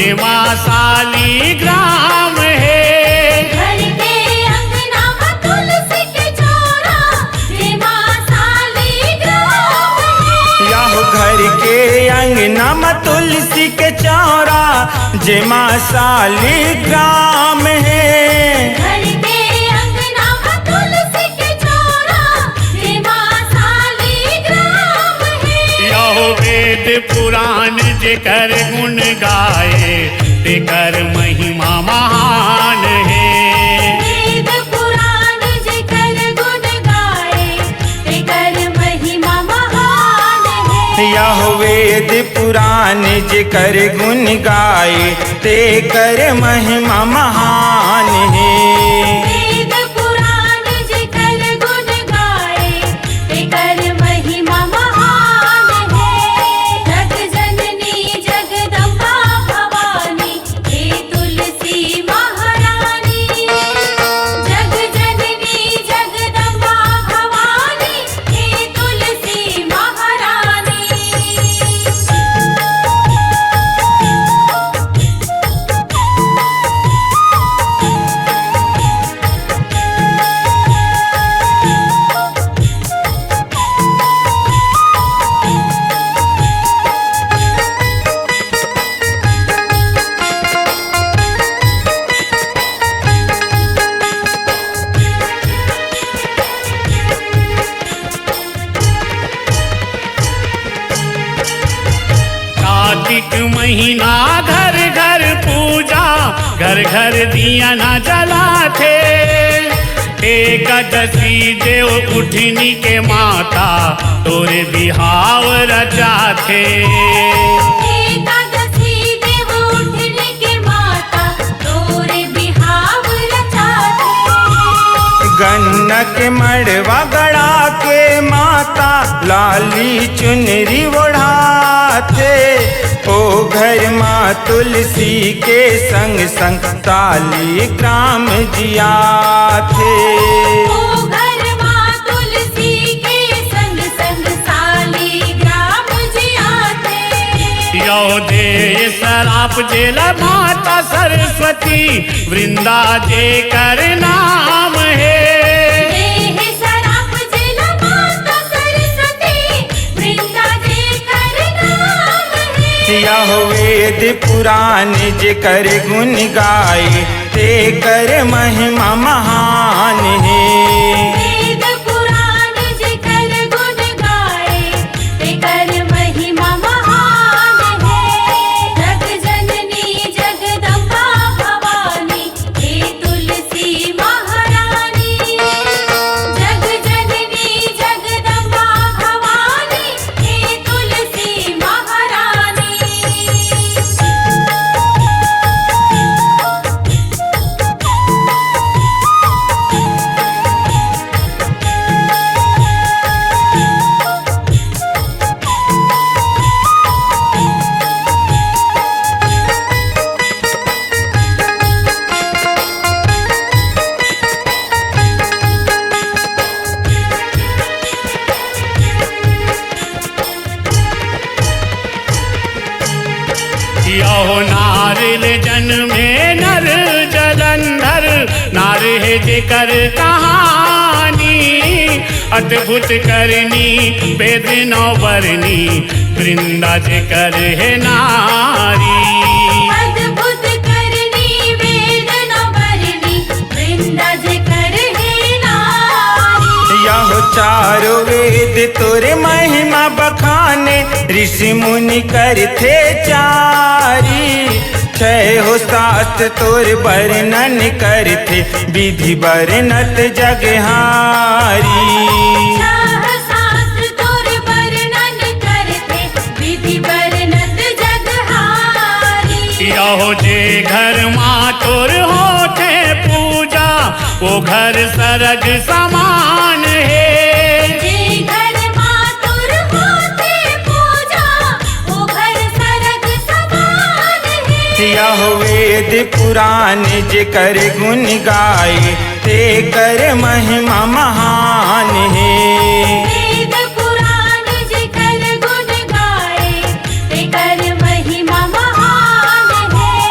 जेमा शालिग्राम है। घर के अंगना में तुलसी के चौरा जेमा शालिग्राम है। याहो घर के अंगना में तुलसी के चौरा जेमा शालिग्राम है। घर के अंगना में तुलसी के चौरा जेमा शालिग्राम है। यहो वेद पुराण जेकर गुण गाए तेकर महिमा महान है। वेद पुराण जेकर गुण गाए तेकर महिमा महान है। यहो वेद पुराण जेकर गुण गाए तेकर महिमा महान है। वेद पुराण जेकर गुण गाए तेकर महिमा महान है। जग जननी जगदम्बा भवानी हे तुलसी महारानी। जग जननी जगदम्बा भवानी हे तुलसी महारानी। कार्तिक महीना घर घर पूजा घर घर दिया न जलाते। एकादशी देव उठनी के माता तोरे बिहाव रचाथे। एकादशी देव उठनी के माता तोरे बिहाव रचाथे। गन्ना के मड़वा गड़ा के माता लाली चुनरी ओढ़ाते। ओ घर माँ तुलसी के संग संग शालिग्राम जिया थे। ओ घर माँ तुलसी के संग संग शालिग्राम जिया थे। यो दे सराप जेल माता सरस्वती वृंदा जे कर नाम है। देह सराप जिल माता सरस्वती वृंदा जेकर नाम है। यहो वेद पुराण जेकर गुण गाए तेकर महिमा महान है। वेद पुराण जेकर गुण गाए तेकर महिमा महान है। जग जननी जगदम्बा भवानी हे तुलसी महारानी। जग जननी जगदम्बा भवानी हे तुलसी महारानी। यहो नारिल जन्मे नर जलंधर नार है जेकर कहानी। अद्भुत करनी वेद नौबरनी वृंदा जेकर है नारी। अद्भुत करनी वेद नवरनी वृंदा जेकर है नारी। यहो चारों वेद तोरे महिमा बखाने ऋषि मुनि करथे चारी। छह हो सात तोर वर्णन करथे विधि वर्णत जगहारी। छह शास्त्र तोर वर्णन करते विधि वर्णत जगहारी। यहो जे घर माँ तोर होते पूजा वो घर सरग समान है। जे घर माँ तुर होते पूजा वो घर सरग समान है। यहो वेद पुराण जेकर गुण गाए तेकर महिमा महान है। वेद पुराण जेकर गुण गाए तेकर महिमा महान है।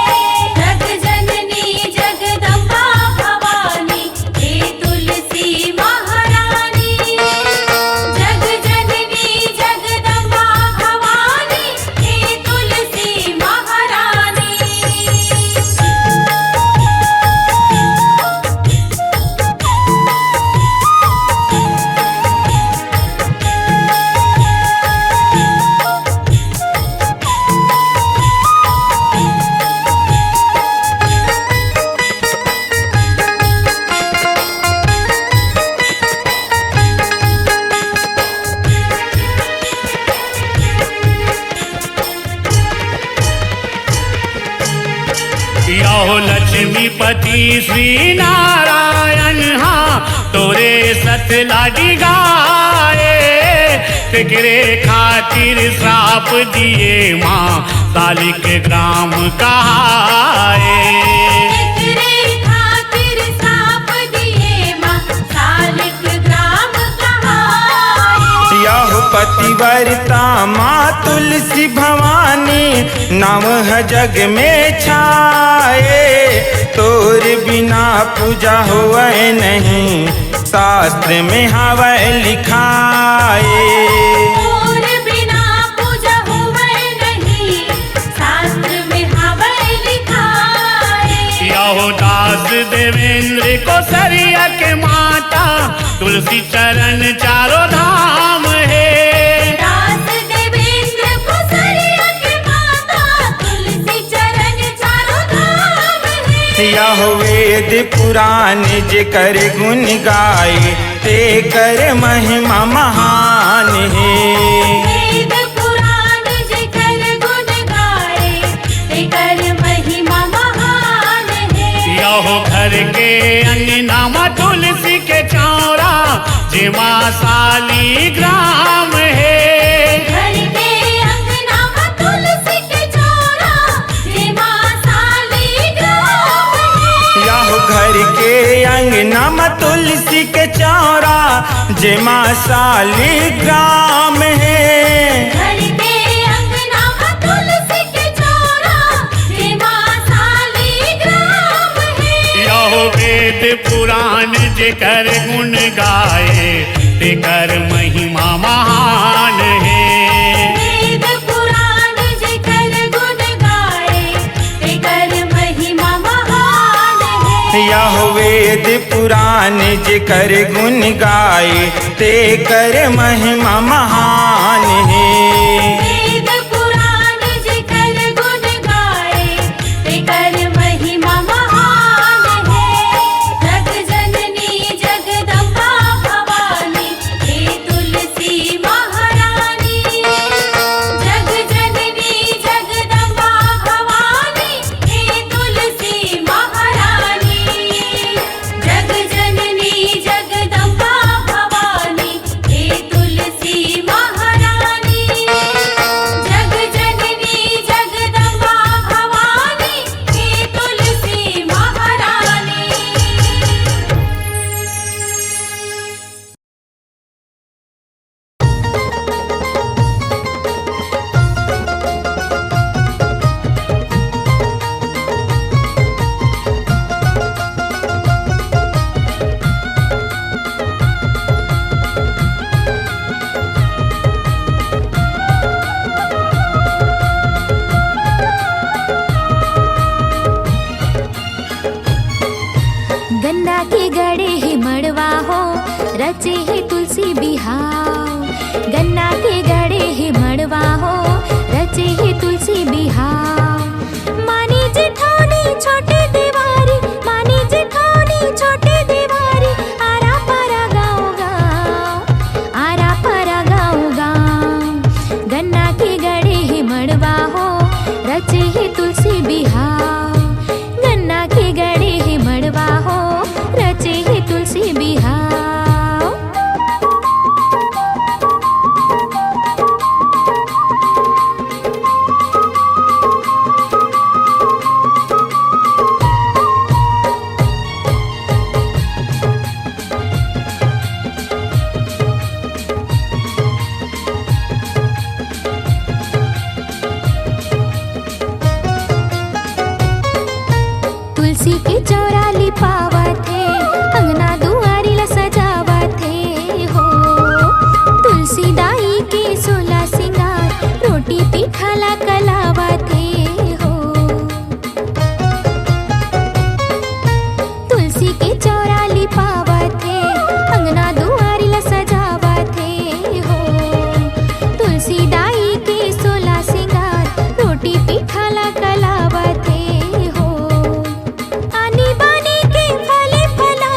हो लक्ष्मीपति श्री नारायण हाँ तोरे सत लाडी गाए तेरे खातिर श्राप दिए माँ सालिक ग्राम कहाए तेरे खातिर श्राप दिए माँ सालिक ग्राम कहाए। यह पतिव्रता माँ तुलसी भवानी नाम है जग में छाए तोर बिना पूजा होवे नहीं शास्त्र में हवे लिखाए और बिना पूजा हुए नहीं शास्त्र में हवे लिखाए। यहो दास देवेंद्र को सरिया के माता तुलसी चरण चारों धाम है दास देवेंद्र को सरिया के माता तुलसी चरण चारों धाम है। यह वेद पुराण जे कर गुण गाए ते कर महिमा महान है वेद पुराण जिकर गुण गाए तेकर महिमा महान है। यहो घर के अंगना में तुलसी के चौरा जेमा साली ग्राम है घर के अंगना में तुलसी के चौरा जेमा साली ग्राम है। यह घर के अंगना में तुलसी के चौरा जेमा सालिग्राम है घर के अंगना में तुलसी के चौरा जेमा साली ग्राम है। यहो वेद पुराण जे कर गुण गाए ते कर महिमा महान है वेद पुराण जिकर गुण गाए तेकर महिमा महान है। यह वेद पुराण जे कर गुण गाए ते कर महिमा महान है वेद पुराण जिकर गुण गाए तेकर महिमा महान है। जग जननी जगदम्बा भवानी हे तुलसी महारानी जग जननी जगदम्बा भवानी हे तुलसी महारानी जग जननी जगदम्बा भवानी हे तुलसी महारानी जग जननी जगदम्बा भवानी हे तुलसी महारानी। गन्ना के गड़े ही मड़वा हो रचे ही तुलसी बिहाव गन्ना के गड़े ही मड़वा हो रचे ही तुलसी बिहाव मानी जेठौनी छोटे देवारी मानी जेठौनी छोटे देवारी आरा पारा गाँव गाँव आरा पारा गाँव गाँव गन्ना के गड़े ही मड़वा हो रचे ही तुलसी बिहाव गन्ना के गड़े ही मड़वा हो रचे ही तुलसी बिहाव। तुलसी के चौरा लिपावत है अंगना दुआरी ला सजावत है हो तुलसी दाई के सोला सिंगार रोटी पीठा ला कलावत है हो तुलसी के चौरा लिपावत है अंगना दुआरी ला सजावत है हो तुलसी दाई के सोला सिंगार रोटी पीठा ला कलावत है हो आनी बानी के फले फला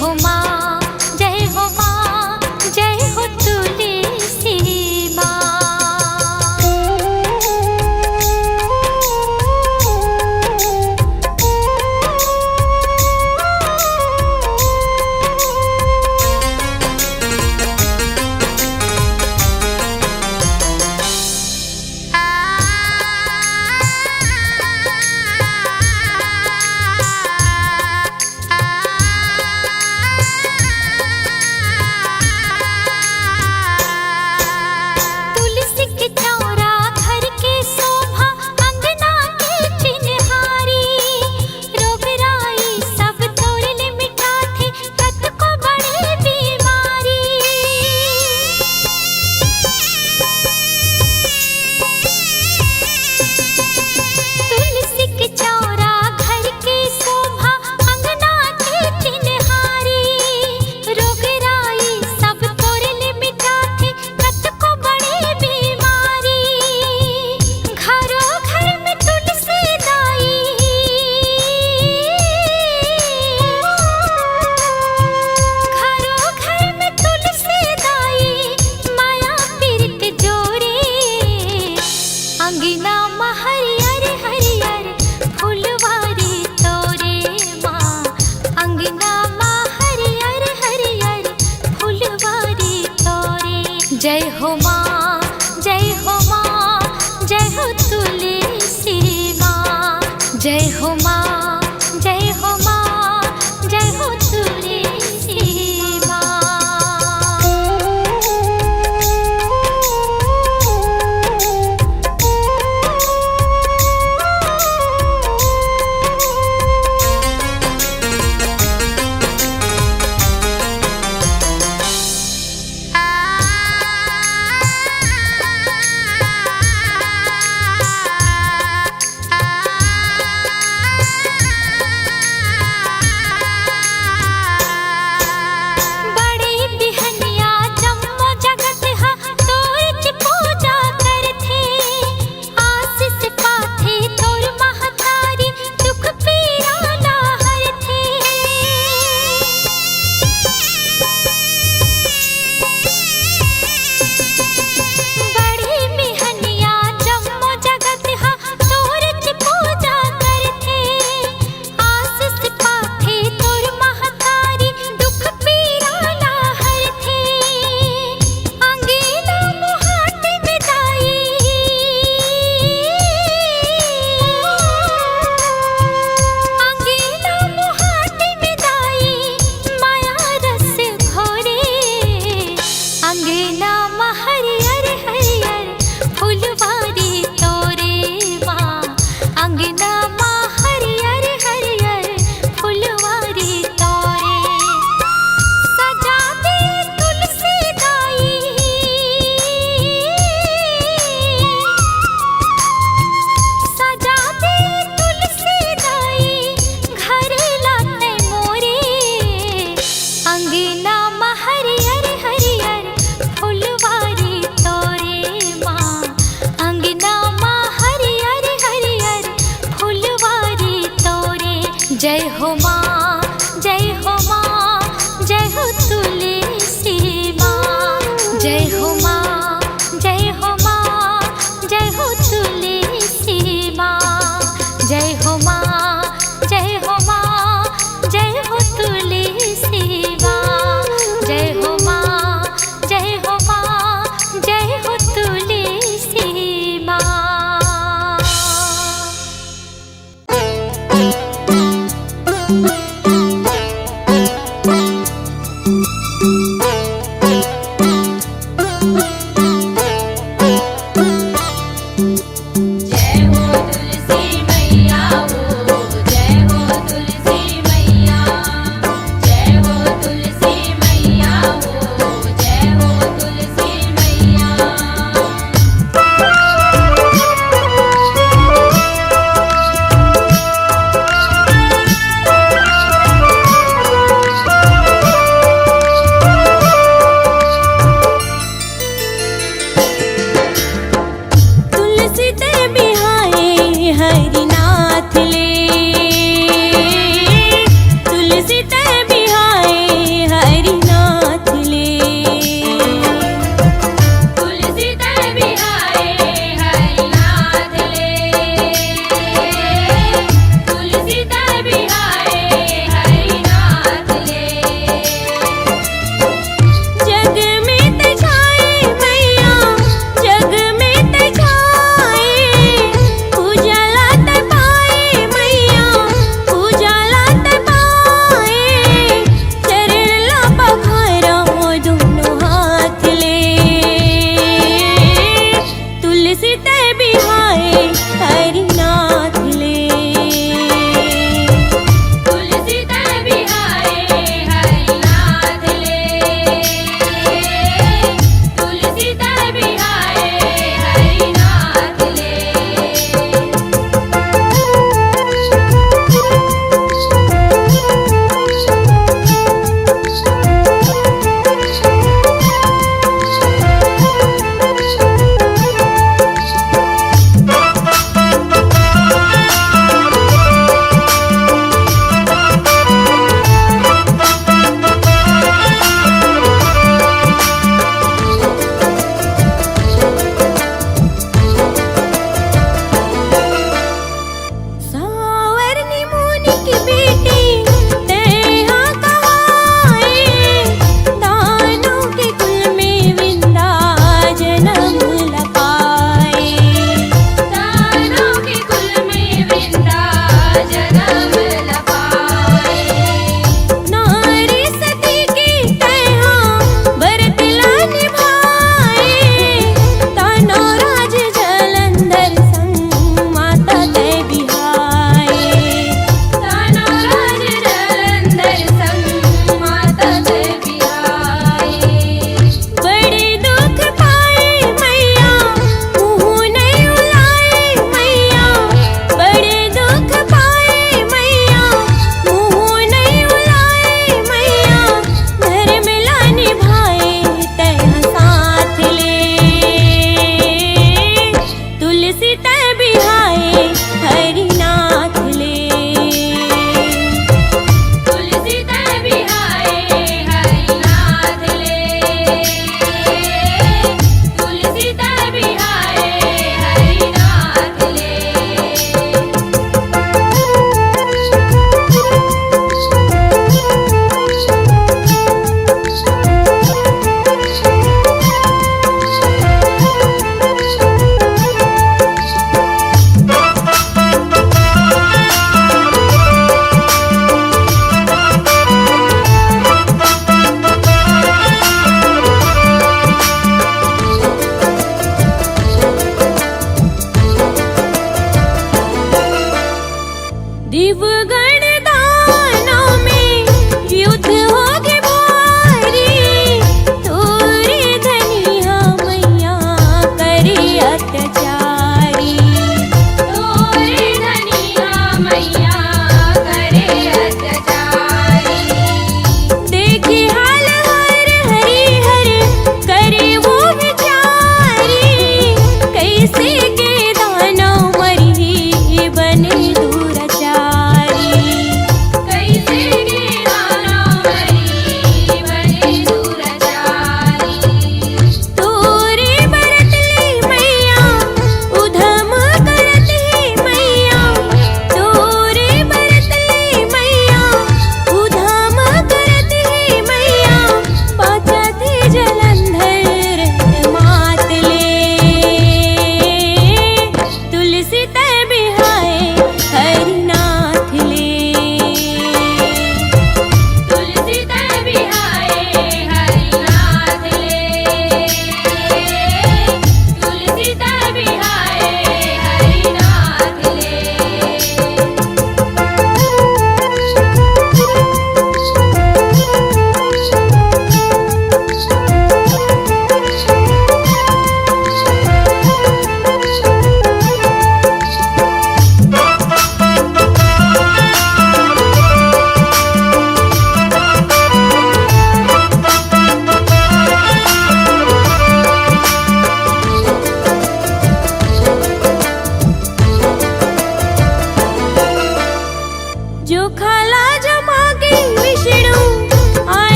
हो माँ, जय हो माँ, जय हो तुलसी माँ। तुलसी के चौरा घर के शोभा, अंगना के चिन्हारी। रोगराई सब तोड़ले मिटाथे, कत को बड़ी बीमारी। तुलसी के चौरा घर के शोभा, अंगना के चिन्हारी। रोगराई सब तोड़ले मिटाथे, कत को बड़ी बीमारी। घरों घर में तुलसी दाई, घरों घर में तुलसी दाई। माया पीरत जोरे, अंगिना में हरियर हरियर फुलवारी तोरे माँ। अंगिना में हरियर हरियर फुलवारी तोरे। जय हो माँ, जय हो माँ, जय हो तुलसी माँ। जय हो माँ, जय हो माँ, जय हो तुलसी माँ। बड़ी बिहनिया जम्मो जगत हा, तोर पूजा करथे। आशीष पाथे तोर महतारी, दुख पीड़ा ना हरथे। बड़ी बिहनिया जम्मो जगत हा, तोर पूजा करथे। आशीष पाथे तोर महतारी, दुख पीड़ा ना हरथे। अंगीना मुहाटी में दाई, अंगीना मुहाटी में दाई। माया रस घोरे, अंगीना में हरियर हरियर फुलवारी तोरे माँ। अंगना में हरियर हरियर फुलवारी तोरे। सजा दे तुलसी दाई, सजा दे तुलसी दाई। घर लाते मोरे, अंगना में हरियर हरियर फुलवारी तोरे माँ। अंगना में हरियर हरियर फुलवारी तोरे। जय हो माँ, जय हो माँ, जय हो तुलसी माँ। जय हो माँ, जय हो माँ, जय हो तुलसी माँ। जय हो माँ, जय हो माँ, जय हो तुलसी माँ। जय हो माँ, जय हो माँ, जय हो तुलसी माँ।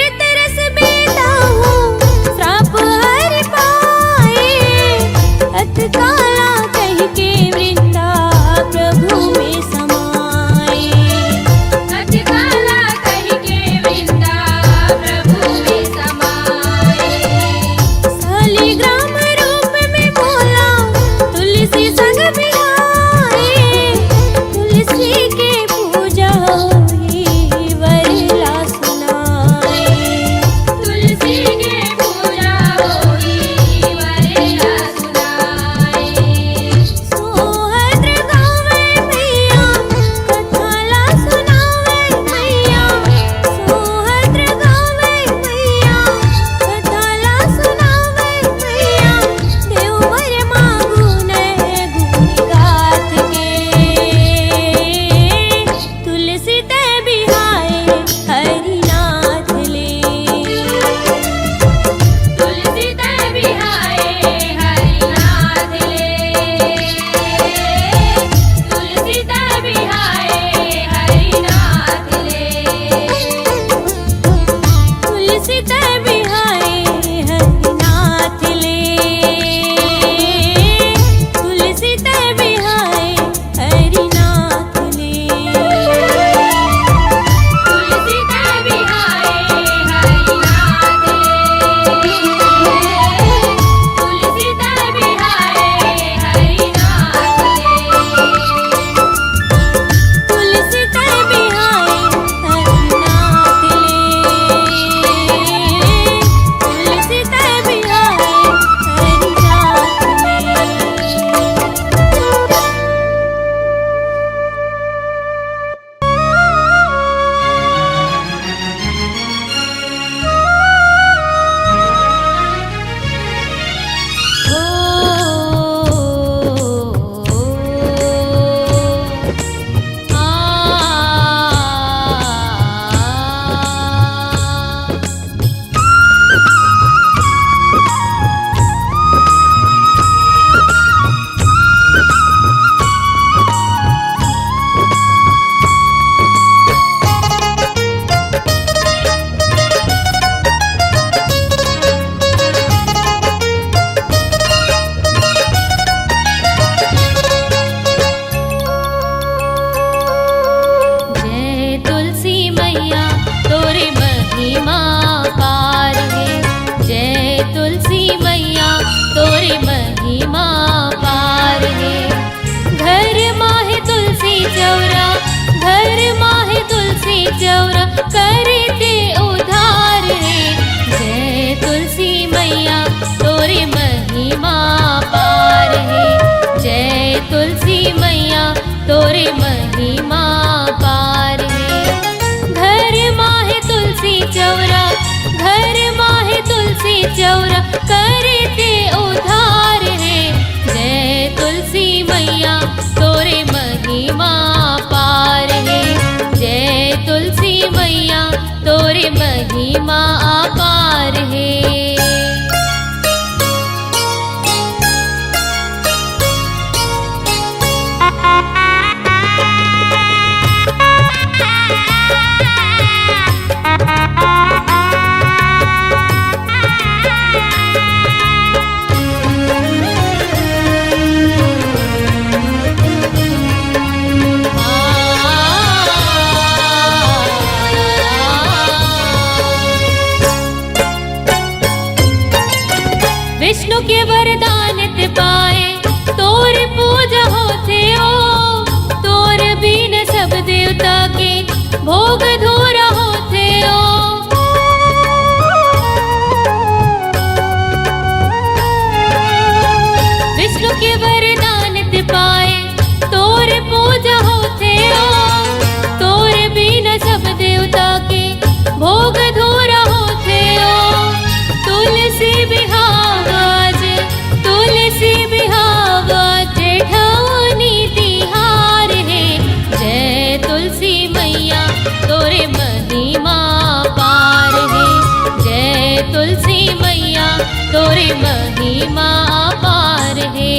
अमृत रस पीता हूँ श्राप हर पाए अतकाला कह के वृंदा प्रभु में समाए अतकाला कह के वृंदा प्रभु में समाए शालिग्राम रूप में बोला तुलसी संग बिहाए तुलसी के पूजा होई वरला सुनाए तुलसी के पूजा होई वरला सुनाए सोहद्र गावे मैया कथाला सुनावे मैया सोहद्र गावे मैया कथाला सुनावे मैया देवर मांगू ने गुण गाथ के तुलसी ते बिहाए हरिनाथ ले तुलसी ते बिहाए हरिनाथ ले तुलसी ते बिहाए हरिनाथ ले तुलसी ते बिहाए हरिनाथ ले तुलसी ते बिहाए हरिनाथ ले तुलसी ते बिहाए हरिनाथ ले तुलसी ते बिहाए हरिनाथ ले तुलसी ते चौरा करते उधार रे। जय तुलसी मैया तोरे महिमा पार है। जय तुलसी मैया तोरे महिमा पार है। घर माहे तुलसी चौरा, घर माहे तुलसी चौरा करते उधार है। जय तुलसी मैया तोरे महिमा पार है। जय तुलसी मैया तोरे महिमा अपार है। विष्णु के वरदान ते पाए तोर पूजा होते ओ। तोर बीन सब देवता के भोग धूरा होते ओ। विष्णु के वरदान ते पाए तोर पूजा होते ओ। तोर बीन सब देवता के भोग धूरा होते ओ। तुलसी बिहावाज, तुलसी बिहावाज जेठानी तिहार है। जय तुलसी मैया तोरे महिमा पार है। जय तुलसी मैया तोरे महिमा पार है।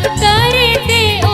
करते